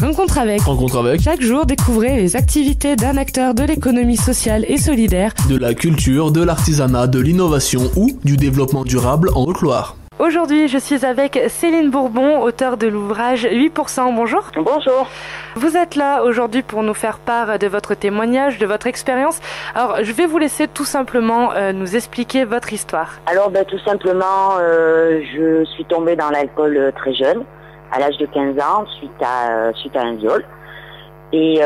Rencontre avec. Rencontre avec. Chaque jour, découvrez les activités d'un acteur de l'économie sociale et solidaire, De la culture, de l'artisanat, de l'innovation ou du développement durable en Haute-Loire. Aujourd'hui, je suis avec Céline Bourbon, auteure de l'ouvrage 8%. Bonjour. Bonjour. Vous êtes là aujourd'hui pour nous faire part de votre témoignage, de votre expérience. Alors, je vais vous laisser tout simplement nous expliquer votre histoire. Alors, tout simplement, je suis tombée dans l'alcool très jeune, à l'âge de 15 ans, suite à un viol. Et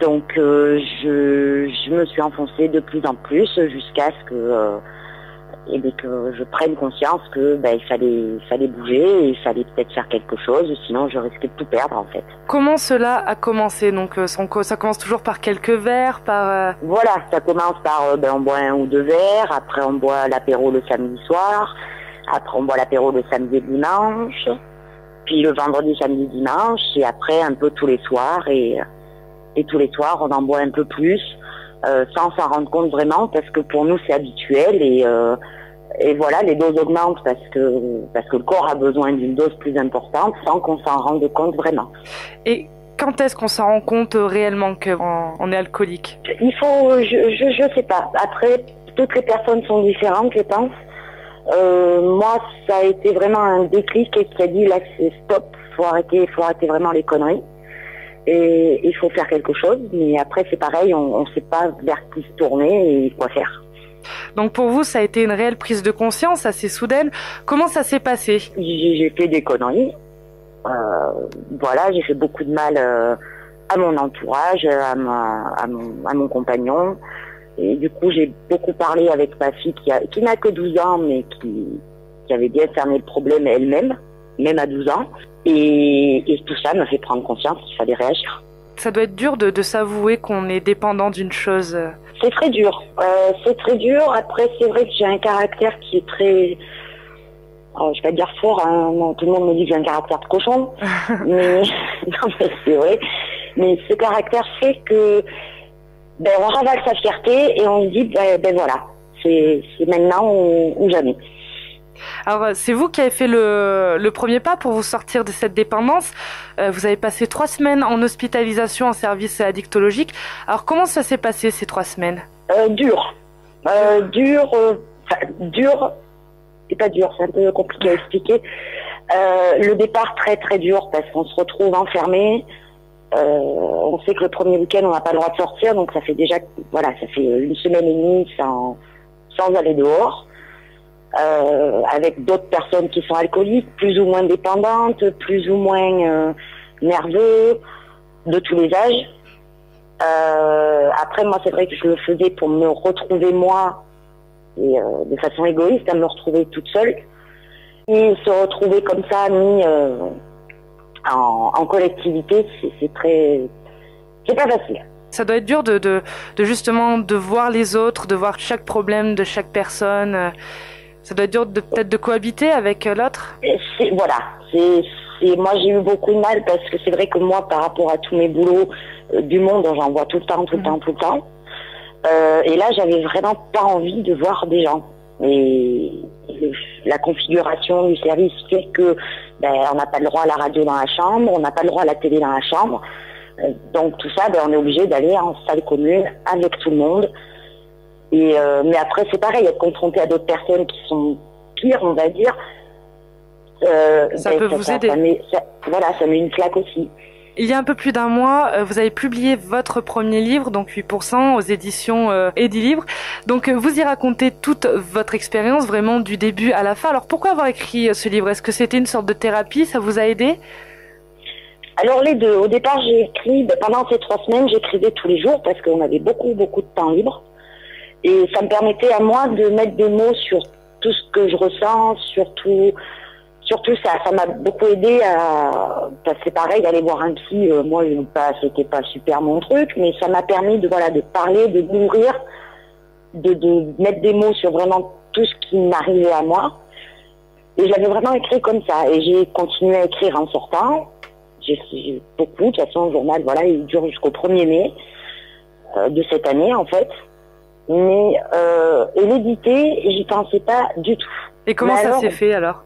donc, je me suis enfoncée de plus en plus jusqu'à ce que je prenne conscience que il fallait bouger et il fallait peut-être faire quelque chose, sinon je risquais de tout perdre en fait. Comment cela a commencé? Donc ça commence toujours par quelques verres, Voilà, ça commence par on boit 1 ou 2 verres, après on boit l'apéro le samedi soir, après on boit l'apéro le samedi et le dimanche, puis le vendredi, samedi, dimanche, et après un peu tous les soirs, et tous les soirs on en boit un peu plus, sans s'en rendre compte vraiment, parce que pour nous c'est habituel, et voilà, les doses augmentent parce que le corps a besoin d'une dose plus importante sans qu'on s'en rende compte vraiment. Et quand est-ce qu'on s'en rend compte réellement qu'on est alcoolique? Je sais pas. Après, toutes les personnes sont différentes, je pense. Moi, ça a été vraiment un déclic qui a dit là, c'est stop, faut arrêter vraiment les conneries. Et il faut faire quelque chose. Mais après, c'est pareil, on sait pas vers qui se tourner et quoi faire. Donc pour vous, ça a été une réelle prise de conscience assez soudaine. Comment ça s'est passé? J'ai fait des conneries. Voilà, j'ai fait beaucoup de mal à mon entourage, à mon compagnon. Et du coup, j'ai beaucoup parlé avec ma fille qui n'a que 12 ans, mais qui avait bien cerné le problème elle-même, même à 12 ans. Et tout ça m'a fait prendre conscience qu'il fallait réagir. Ça doit être dur de s'avouer qu'on est dépendant d'une chose. C'est très dur. C'est très dur. Après, c'est vrai que j'ai un caractère qui est très... je vais pas dire fort, hein. Non, tout le monde me dit que j'ai un caractère de cochon. mais non, mais c'est vrai. Mais ce caractère fait que on ravale sa fierté et on se dit voilà, c'est maintenant ou jamais. Alors, c'est vous qui avez fait le premier pas pour vous sortir de cette dépendance. Vous avez passé 3 semaines en hospitalisation en service addictologique. Alors, comment ça s'est passé ces 3 semaines? Dur. Dur. C'est pas dur, c'est un peu compliqué à expliquer. Le départ très très dur parce qu'on se retrouve enfermé. On sait que le premier week-end on n'a pas le droit de sortir, donc ça fait déjà ça fait 1 semaine et demie sans aller dehors. Avec d'autres personnes qui sont alcooliques, plus ou moins dépendantes, plus ou moins nerveux, de tous les âges. Après, moi, c'est vrai que je le faisais pour me retrouver moi, et de façon égoïste, à me retrouver toute seule. Et se retrouver comme ça, mis en collectivité, c'est pas facile. Ça doit être dur de justement de voir les autres, de voir chaque problème de chaque personne. Ça doit être dur peut-être de cohabiter avec l'autre. Moi j'ai eu beaucoup de mal parce que c'est vrai que moi par rapport à tous mes boulots du monde, j'en vois tout le temps. Et là j'avais vraiment pas envie de voir des gens. Et la configuration du service fait que on n'a pas le droit à la radio dans la chambre, on n'a pas le droit à la télé dans la chambre. Donc tout ça, on est obligé d'aller en salle commune avec tout le monde. Mais après c'est pareil, être confronté à d'autres personnes qui sont pires, on va dire. Ça peut vous aider. Ça met une claque aussi. Il y a un peu plus d'1 mois, vous avez publié votre premier livre, donc 8%, aux éditions Edilivre. Donc vous y racontez toute votre expérience, vraiment du début à la fin. Alors pourquoi avoir écrit ce livre? Est-ce que c'était une sorte de thérapie? Ça vous a aidé? Alors les deux. Au départ, j'ai écrit, pendant ces 3 semaines, j'écrivais tous les jours parce qu'on avait beaucoup de temps libre. Et ça me permettait à moi de mettre des mots sur tout ce que je ressens, surtout ça. Ça m'a beaucoup aidé c'est pareil, d'aller voir un psy. Moi, c'était pas super mon truc, mais ça m'a permis de parler, de m'ouvrir, de mettre des mots sur vraiment tout ce qui m'arrivait à moi. Et j'avais vraiment écrit comme ça. Et j'ai continué à écrire en sortant. J'ai beaucoup. De toute façon, le journal, il dure jusqu'au 1er mai de cette année, en fait. Mais l'éditer, j'y pensais pas du tout. Et comment ça s'est fait alors?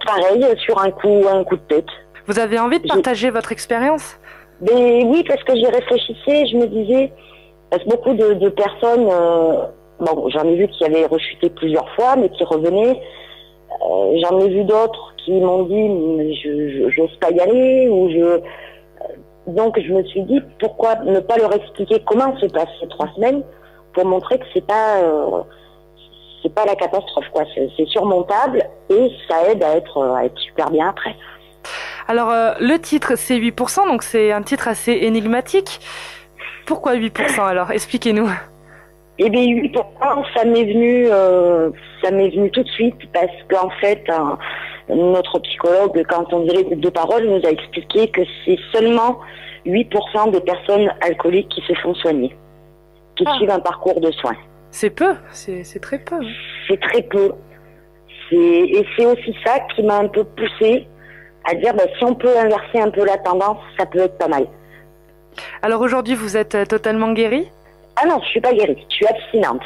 Pareil, sur un coup de tête. Vous avez envie de partager votre expérience? Mais oui, parce que j'y réfléchissais, je me disais, parce que beaucoup de personnes, bon, j'en ai vu qui avaient rechuté plusieurs fois, mais qui revenaient. J'en ai vu d'autres qui m'ont dit, j'ose pas y aller, donc je me suis dit, pourquoi ne pas leur expliquer comment se passent ces 3 semaines, pour montrer que c'est pas la catastrophe, quoi. C'est surmontable et ça aide à être super bien après. Alors, le titre, c'est 8%, donc c'est un titre assez énigmatique. Pourquoi 8% alors? Expliquez-nous. Eh bien, 8%, ça m'est venu tout de suite parce qu'en fait, notre psychologue, quand on faisait les groupes de parole, nous a expliqué que c'est seulement 8% des personnes alcooliques qui se font soigner, qui suivent un parcours de soins. C'est peu, c'est très peu. C'est très peu. Et c'est aussi ça qui m'a un peu poussée à dire, si on peut inverser un peu la tendance, ça peut être pas mal. Alors aujourd'hui, vous êtes totalement guérie? Ah non, je suis pas guérie, je suis abstinente.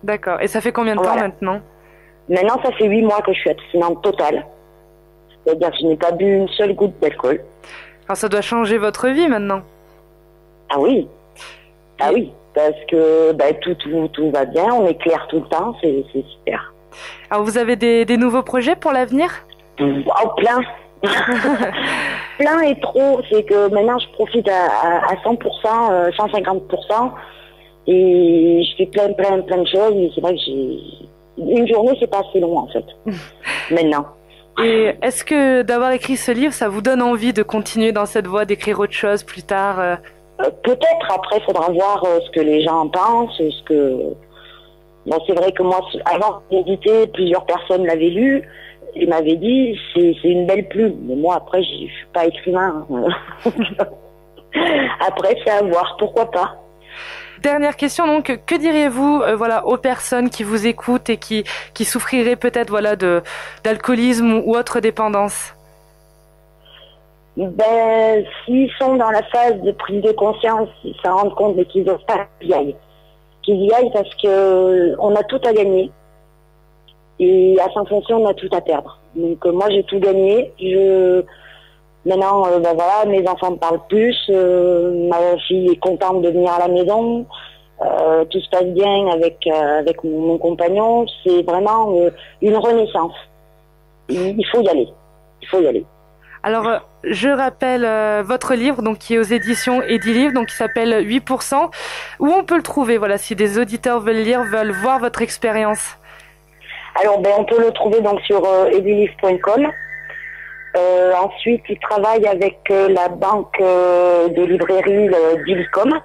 D'accord. Et ça fait combien de temps maintenant? Maintenant, ça fait 8 mois que je suis abstinente totale. C'est-à-dire que je n'ai pas bu une seule goutte d'alcool. Alors ça doit changer votre vie maintenant. Ah oui. Ah oui. Parce que tout va bien, on est clair tout le temps, c'est super. Alors vous avez des nouveaux projets pour l'avenir? Oh, plein. Plein et trop, c'est que maintenant je profite à 100%, 150%, et je fais plein de choses, et c'est vrai que une journée c'est pas assez long en fait, maintenant. Et est-ce que d'avoir écrit ce livre, ça vous donne envie de continuer dans cette voie, d'écrire autre chose plus tard? Peut-être, après il faudra voir ce que les gens en pensent, Bon, c'est vrai que moi, avant d'éditer, plusieurs personnes l'avaient lu, il m'avait dit c'est une belle plume, mais moi après je suis pas écrivain. Après c'est à voir, pourquoi pas. Dernière question donc, que diriez-vous aux personnes qui vous écoutent et qui souffriraient peut-être d'alcoolisme ou autre dépendance? S'ils sont dans la phase de prise de conscience, ils s'en rendent compte mais qu'ils n'osent pas qu'ils y aillent parce que on a tout à gagner. Et à Saint-Foncier, on a tout à perdre. Donc moi, j'ai tout gagné. Maintenant, mes enfants me parlent plus. Ma fille est contente de venir à la maison. Tout se passe bien avec mon compagnon. C'est vraiment une renaissance. Il faut y aller. Il faut y aller. Alors, je rappelle votre livre, donc qui est aux éditions Edilivre, donc qui s'appelle 8%. Où on peut le trouver? Voilà, si des auditeurs veulent lire, veulent voir votre expérience. Alors, on peut le trouver donc sur edilivre.com. Ensuite, il travaille avec la banque de librairie Dilcom.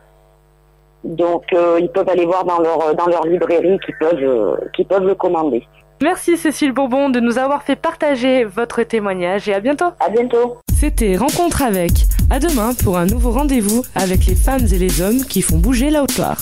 Donc, ils peuvent aller voir dans leur librairie qui peuvent le commander. Merci Cécile Bourbon de nous avoir fait partager votre témoignage et à bientôt. À bientôt. C'était Rencontre avec. À demain pour un nouveau rendez-vous avec les femmes et les hommes qui font bouger la Haute-Loire.